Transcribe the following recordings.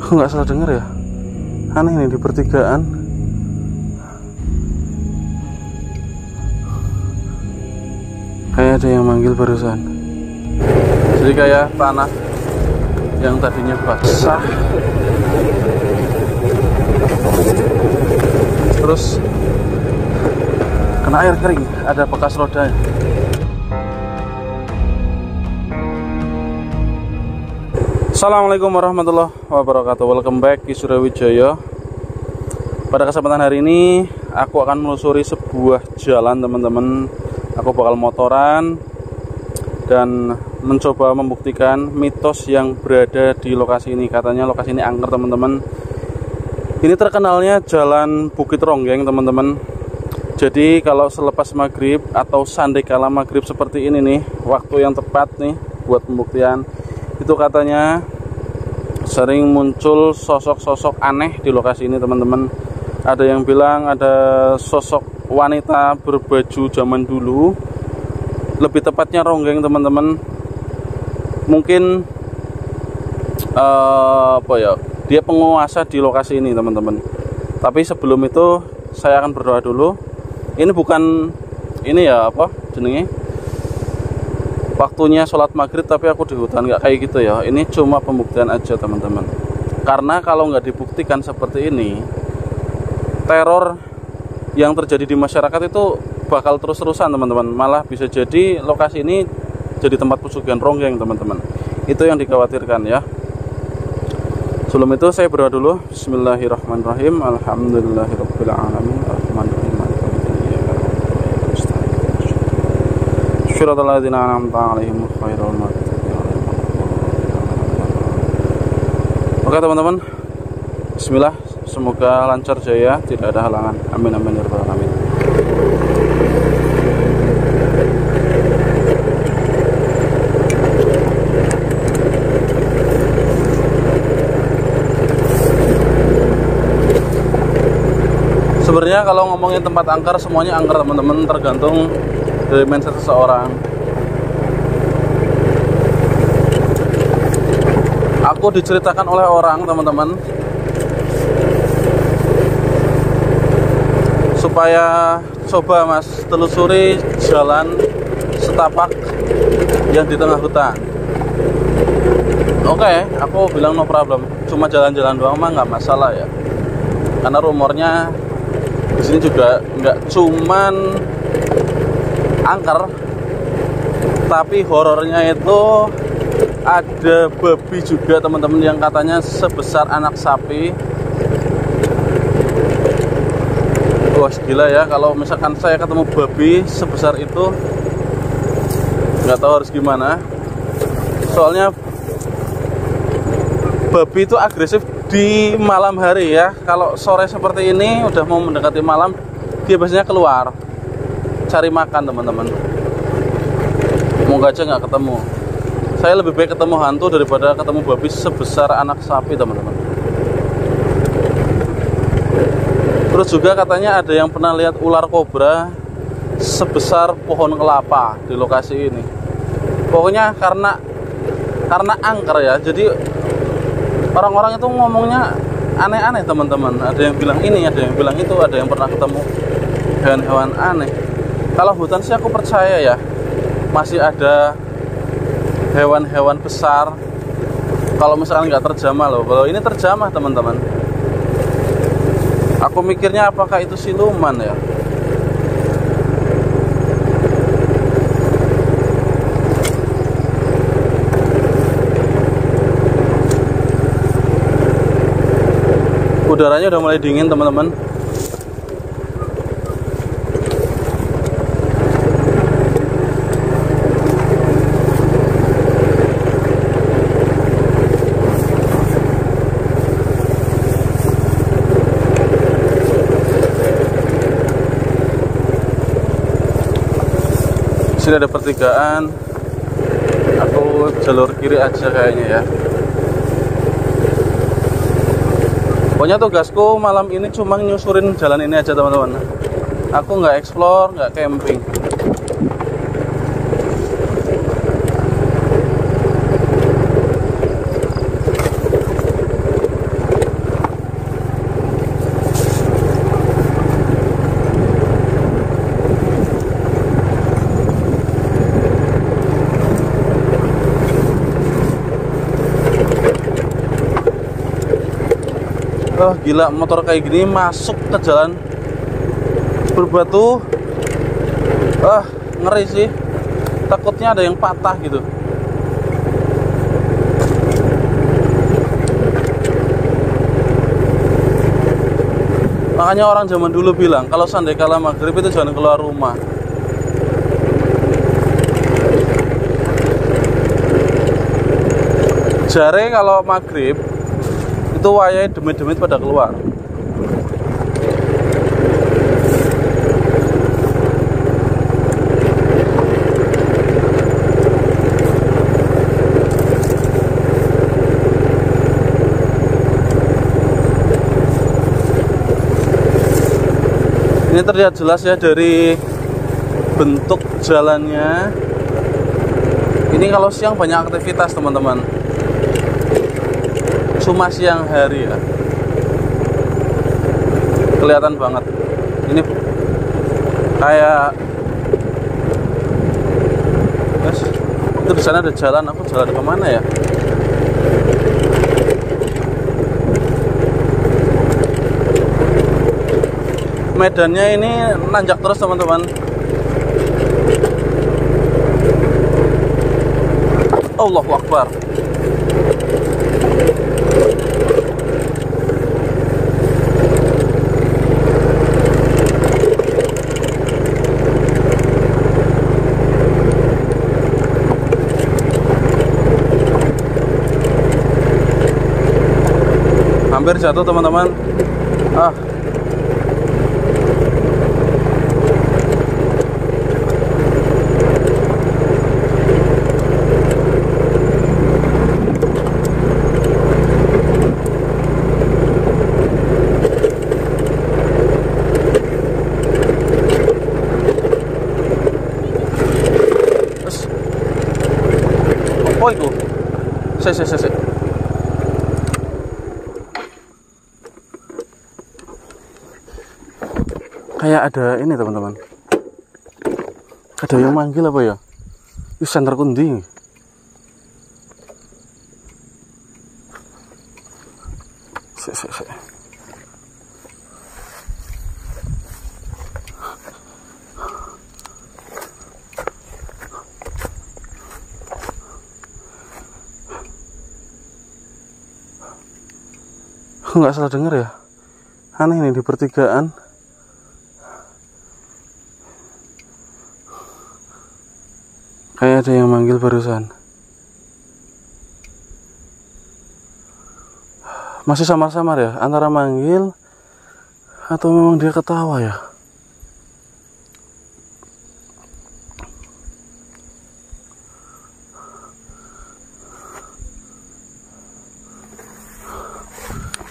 Aku nggak salah denger ya. Aneh nih di pertigaan. Kayak ada yang manggil barusan. Jadi kayak tanah yang tadinya basah terus kena air kering, ada bekas rodanya. Assalamualaikum warahmatullahi wabarakatuh. Welcome back di Surawijaya. Pada kesempatan hari ini aku akan menelusuri sebuah jalan, teman-teman. Aku bakal motoran dan mencoba membuktikan mitos yang berada di lokasi ini. Katanya lokasi ini angker, teman-teman. Ini terkenalnya Jalan Bukit Ronggeng, teman-teman. Jadi kalau selepas maghrib atau sandekala maghrib seperti ini nih, waktu yang tepat nih buat pembuktian. Itu katanya sering muncul sosok-sosok aneh di lokasi ini, teman-teman. Ada yang bilang ada sosok wanita berbaju zaman dulu, lebih tepatnya ronggeng, teman-teman. Mungkin dia penguasa di lokasi ini, teman-teman. Tapi sebelum itu saya akan berdoa dulu. Ini bukan waktunya sholat maghrib, tapi aku di hutan, nggak kayak gitu ya. Ini cuma pembuktian aja, teman-teman. Karena kalau nggak dibuktikan seperti ini, teror yang terjadi di masyarakat itu bakal terus-terusan, teman-teman. Malah bisa jadi lokasi ini jadi tempat pesugihan ronggeng, teman-teman. Itu yang dikhawatirkan ya. Sebelum itu saya berdoa dulu. Bismillahirrahmanirrahim. Alhamdulillahirabbil alamin. Arrahmanirrahim. Syiratal ladzina an'amta 'alaihim ghairil maghdubi 'alaihim. Oke, teman-teman. Bismillah, semoga lancar jaya, tidak ada halangan. Amin amin ya rabbal alamin. Sebenarnya kalau ngomongin tempat angker, semuanya angker, teman-teman, tergantung dari mindset seseorang. Aku diceritakan oleh orang, teman-teman, supaya coba mas telusuri jalan setapak yang di tengah hutan. Oke, aku bilang no problem, cuma jalan-jalan doang mah nggak masalah ya. Karena rumornya di sini juga nggak cuman angker, tapi horornya itu ada babi juga, teman-teman, yang katanya sebesar anak sapi. Wah, gila ya, kalau misalkan saya ketemu babi sebesar itu, nggak tahu harus gimana. Soalnya babi itu agresif di malam hari ya. Kalau sore seperti ini udah mau mendekati malam, dia biasanya keluar cari makan, teman-teman. Moga aja nggak ketemu. Saya lebih baik ketemu hantu daripada ketemu babi sebesar anak sapi, teman-teman. Terus juga katanya ada yang pernah lihat ular kobra sebesar pohon kelapa di lokasi ini. Pokoknya karena angker ya, jadi orang-orang itu ngomongnya aneh-aneh, teman-teman. Ada yang bilang ini, ada yang bilang itu, ada yang pernah ketemu hewan-hewan aneh. Kalau hutan sih aku percaya ya, masih ada hewan-hewan besar. Kalau misalkan nggak terjamah loh, kalau ini terjamah, teman-teman. Aku mikirnya apakah itu siluman ya? Udaranya udah mulai dingin, teman-teman. Sini ada pertigaan. Aku jalur kiri aja kayaknya ya. Pokoknya tugasku malam ini cuma nyusurin jalan ini aja, teman-teman. Aku nggak explore, nggak camping. Oh gila, motor kayak gini masuk ke jalan berbatu. Ngeri sih. Takutnya ada yang patah gitu. Makanya orang zaman dulu bilang kalau seandainya kala maghrib itu jangan keluar rumah. Jare kalau maghrib itu wayai demit-demit pada keluar. Ini terlihat jelas ya dari bentuk jalannya. Ini kalau siang banyak aktivitas teman-teman. Cuma siang hari ya, kelihatan banget. Ini kayak itu di sana ada jalan. Aku jalan kemana ya? Medannya ini nanjak terus teman-teman. Allahu Akbar. Hampir jatuh teman-teman. Oh itu. Saya. Kayak ada ini teman-teman. Ada yang manggil apa ya? Ini senter kundi. Saya. Nggak salah dengar ya. Aneh nih di pertigaan. Kayak ada yang manggil barusan. Masih samar-samar ya, antara manggil atau memang dia ketawa ya.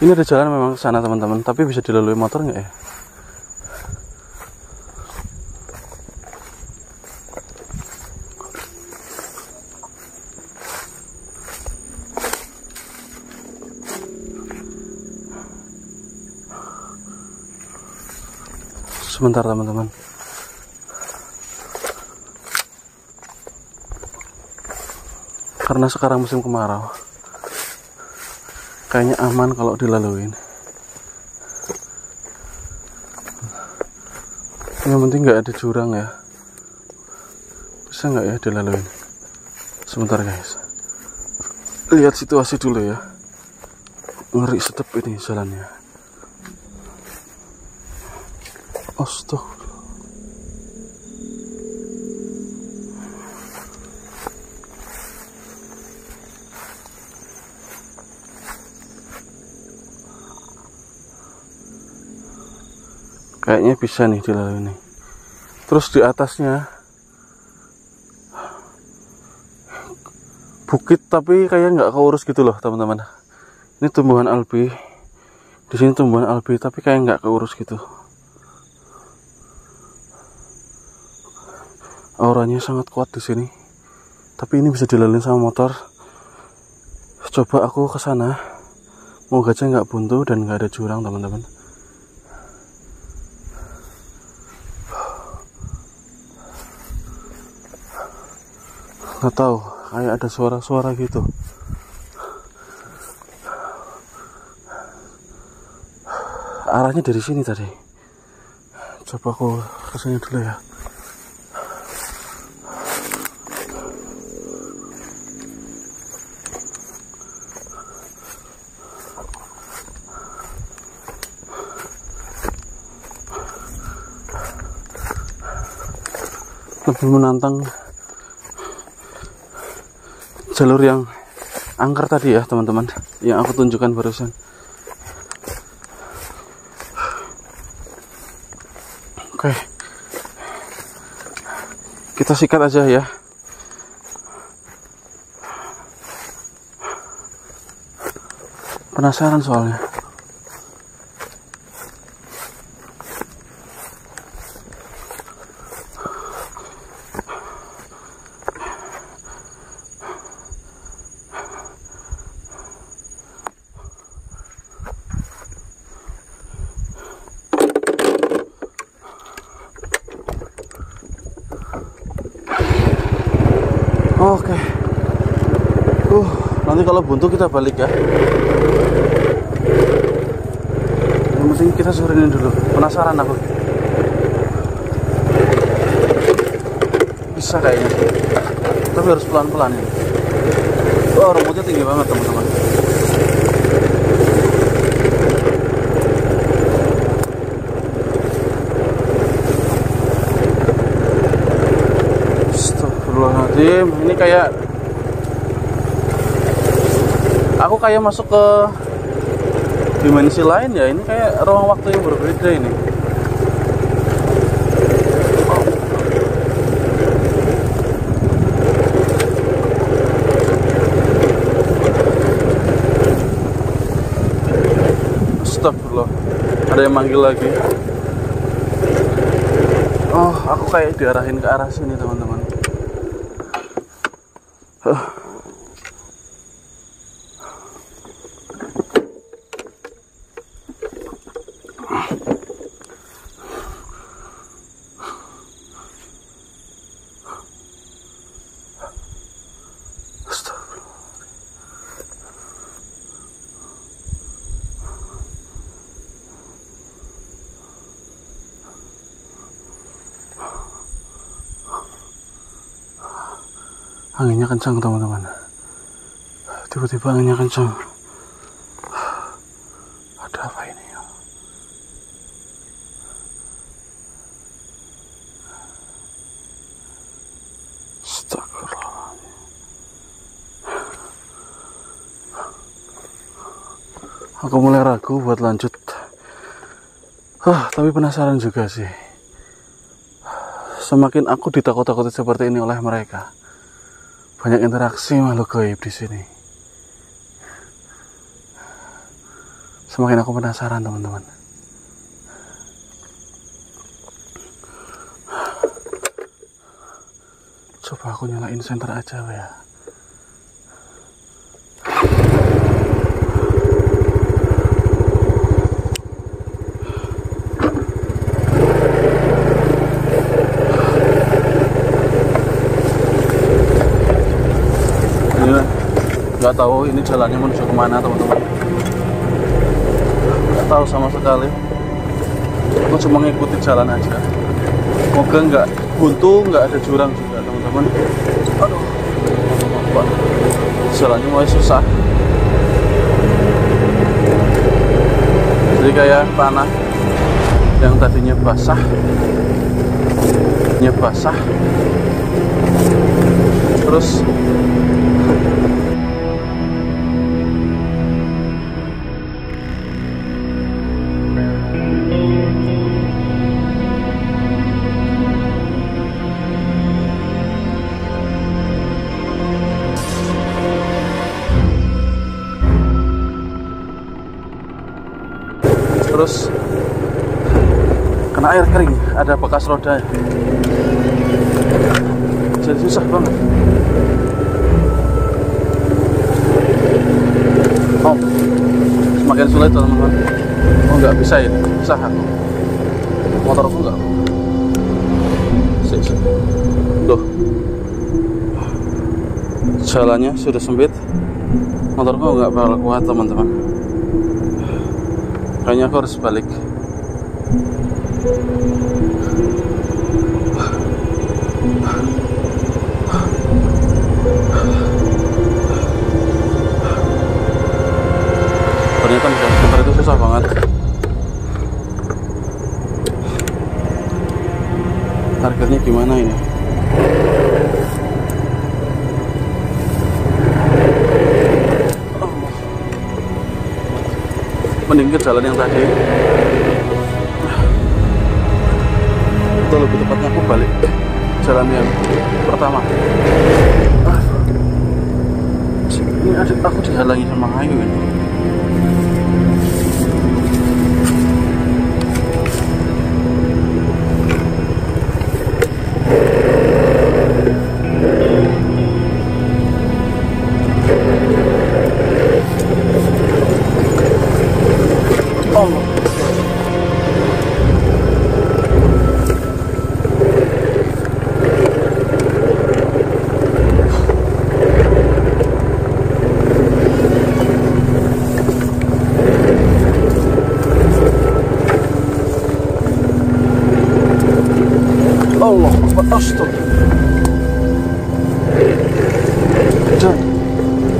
Ini ada jalan memang ke sana teman-teman, tapi bisa dilalui motor nggak ya? Sebentar teman-teman. Karena sekarang musim kemarau, kayaknya aman kalau dilaluin. Yang penting nggak ada jurang ya. Bisa nggak ya dilaluin? Sebentar guys. Lihat situasi dulu ya. Ngeri sedep ini jalannya. Astaga. Kayaknya bisa nih dilalui nih. Terus di atasnya bukit tapi kayak nggak keurus gitu loh teman-teman. Ini tumbuhan albi. Di sini tumbuhan albi tapi kayak nggak keurus gitu. Auranya sangat kuat di sini. Tapi ini bisa dilalui sama motor. Coba aku ke sana. Moga aja nggak buntu dan nggak ada jurang teman-teman. Nggak tahu, kayak ada suara-suara gitu. arahnya dari sini tadi. Coba aku kesini dulu ya. Lebih menantang jalur yang angker tadi ya teman-teman, yang aku tunjukkan barusan. Oke, kita sikat aja ya. Penasaran soalnya. Oke. Nanti kalau buntu kita balik ya. Yang penting kita suruhin dulu. Penasaran aku. Bisa kayaknya. Tapi harus pelan-pelan ini. Oh, rumputnya tinggi banget teman-teman. Astagfirullahaladzim. Ini kayak aku kayak masuk ke dimensi lain ya. Ini kayak ruang waktu yang berbeda ini. Astagfirullah. Ada yang manggil lagi. Oh, aku kayak diarahin ke arah sini teman-teman. Anginnya kencang teman-teman. Tiba-tiba anginnya kencang. Ada apa ini ya? Astagfirullah. Aku mulai ragu buat lanjut. Tapi penasaran juga sih. Semakin aku ditakut-takuti seperti ini oleh mereka. Banyak interaksi makhluk gaib di sini. Semakin aku penasaran teman-teman. Coba aku nyalain senter aja ya. Nggak tahu ini jalannya menuju kemana teman-teman. Nggak tahu sama sekali. Aku cuma ngikuti jalan aja. Moga nggak buntu, nggak ada jurang juga teman-teman. Aduh, jalannya mulai susah. Jadi kayak tanah yang tadinya basah, terus kena air kering, ada bekas roda. Jadi susah banget. Oh, semakin sulit teman-teman. Oh, nggak bisa ini, susah aku. Motorku nggak. Sik. Duh, jalannya sudah sempit. Motorku nggak bakal kuat teman-teman. Kayaknya aku harus balik. Ternyata mencari center itu susah banget. Targetnya gimana ini? Mending ke jalan yang tadi. Atau lebih tepatnya aku balik jalan yang pertama. Ini aku dihalangi sama Ayu ini. Allah, astaga. Dan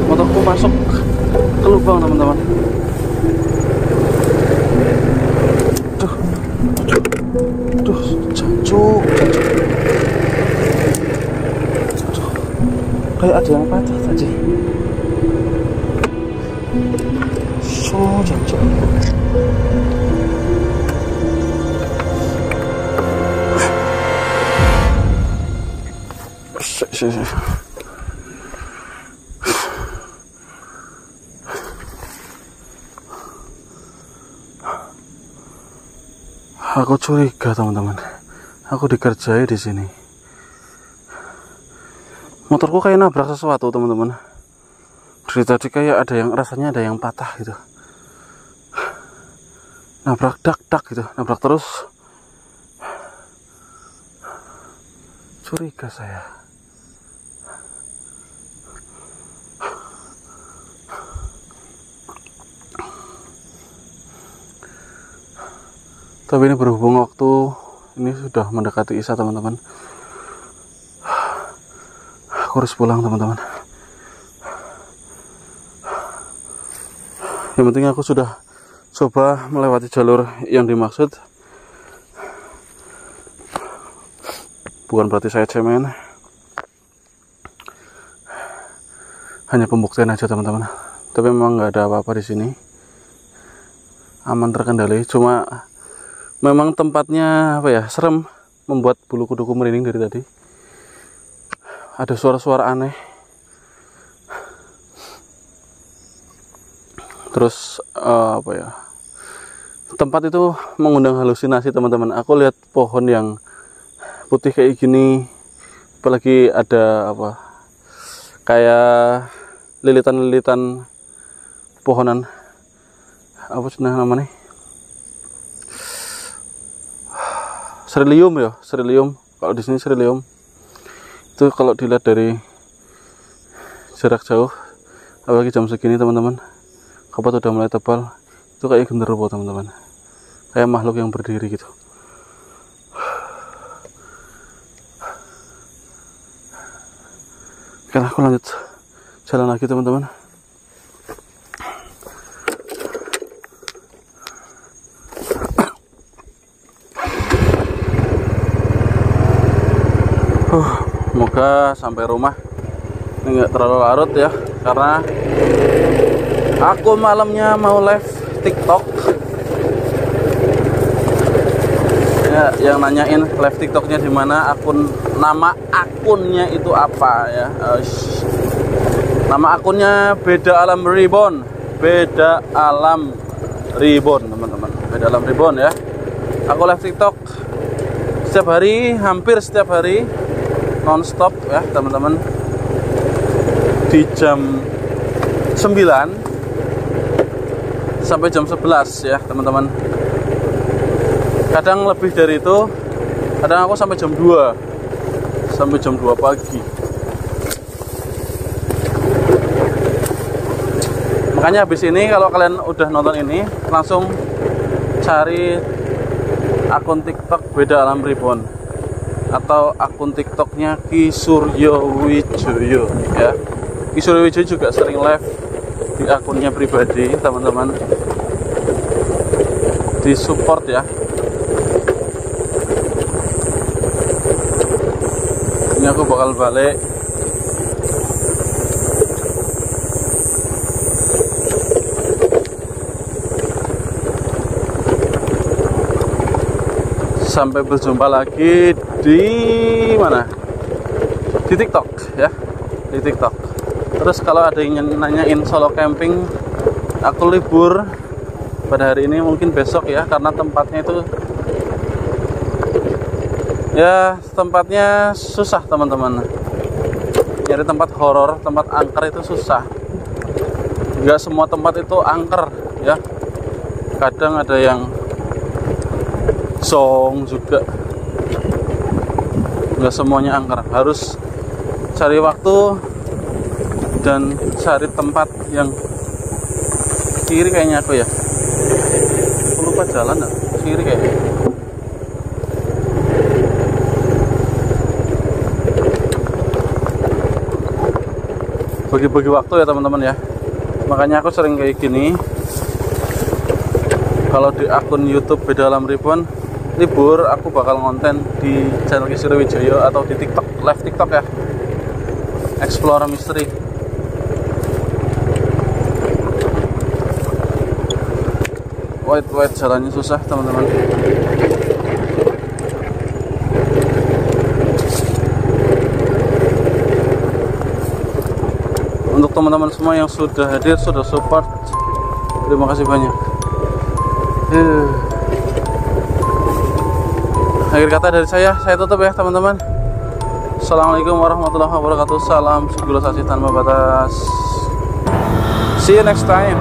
motorku masuk ke lubang, teman-teman. Duh, jancuk. Kayak ada yang patah tadi. So, jancuk. Aku curiga, teman-teman. Aku dikerjai di sini. Motorku kayak nabrak sesuatu, teman-teman. Dari tadi kayak ada yang rasanya ada yang patah gitu. Nabrak dak gitu, nabrak terus. Curiga saya. Tapi ini berhubung waktu ini sudah mendekati Isya, teman-teman. Aku harus pulang, teman-teman. Yang penting aku sudah coba melewati jalur yang dimaksud. Bukan berarti saya cemen. Hanya pembuktian aja, teman-teman. Tapi memang nggak ada apa-apa di sini. Aman, terkendali. Cuma memang tempatnya apa ya, serem, membuat bulu kuduku merinding dari tadi. Ada suara-suara aneh. Terus apa ya, tempat itu mengundang halusinasi, teman-teman. Aku lihat pohon yang putih kayak gini, apalagi ada apa, kayak lilitan-lilitan pohonan, apa sih namanya, serilium ya, serilium. Kalau di sini serilium itu kalau dilihat dari jarak jauh, apalagi jam segini, teman-teman, kabut udah mulai tebal, itu kayak genderuwo, teman-teman, kayak makhluk yang berdiri gitu. Oke, aku lanjut jalan lagi, teman-teman. Semoga sampai rumah ini nggak terlalu larut ya, karena aku malamnya mau live TikTok. Ya, yang nanyain live TikToknya di mana, nama akunnya itu apa ya? Nama akunnya Beda Alam Reborn, Beda Alam Reborn, teman-teman. Beda Alam Reborn ya. Aku live TikTok setiap hari, hampir setiap hari, non-stop ya, teman-teman. Di jam 9 sampai jam 11 ya, teman-teman. Kadang lebih dari itu, kadang aku sampai jam 2 pagi. Makanya habis ini kalau kalian udah nonton ini, langsung cari akun TikTok Beda Alam Reborn atau akun TikToknya Ki Suryo Wijoyo ya. Ki Suryo Wijoyo juga sering live di akunnya pribadi, teman-teman. Di support ya. Ini aku bakal balik. Sampai berjumpa lagi di mana? Di TikTok ya, di TikTok. Terus kalau ada yang nanyain solo camping, aku libur pada hari ini, mungkin besok ya, karena tempatnya itu ya tempatnya susah teman-teman. Nyari tempat horor, tempat angker itu susah. Nggak semua tempat itu angker ya. Kadang ada yang song juga, nggak semuanya angker. Harus cari waktu dan cari tempat yang kiri kayaknya aku ya. Aku lupa jalan, kiri kayaknya. Bagi-bagi waktu ya teman-teman ya. Makanya aku sering kayak gini. Kalau di akun YouTube Beda Alam Reborn libur, aku bakal ngonten di channel Ki Suryo Wijoyo atau di TikTok, live TikTok ya, Explore Mystery. Wait, jalannya susah teman-teman. Untuk teman-teman semua yang sudah hadir, sudah support, terima kasih banyak. Akhir kata dari saya tutup ya teman-teman. Assalamualaikum warahmatullahi wabarakatuh. Salam sikulasasi tanpa batas. See you next time.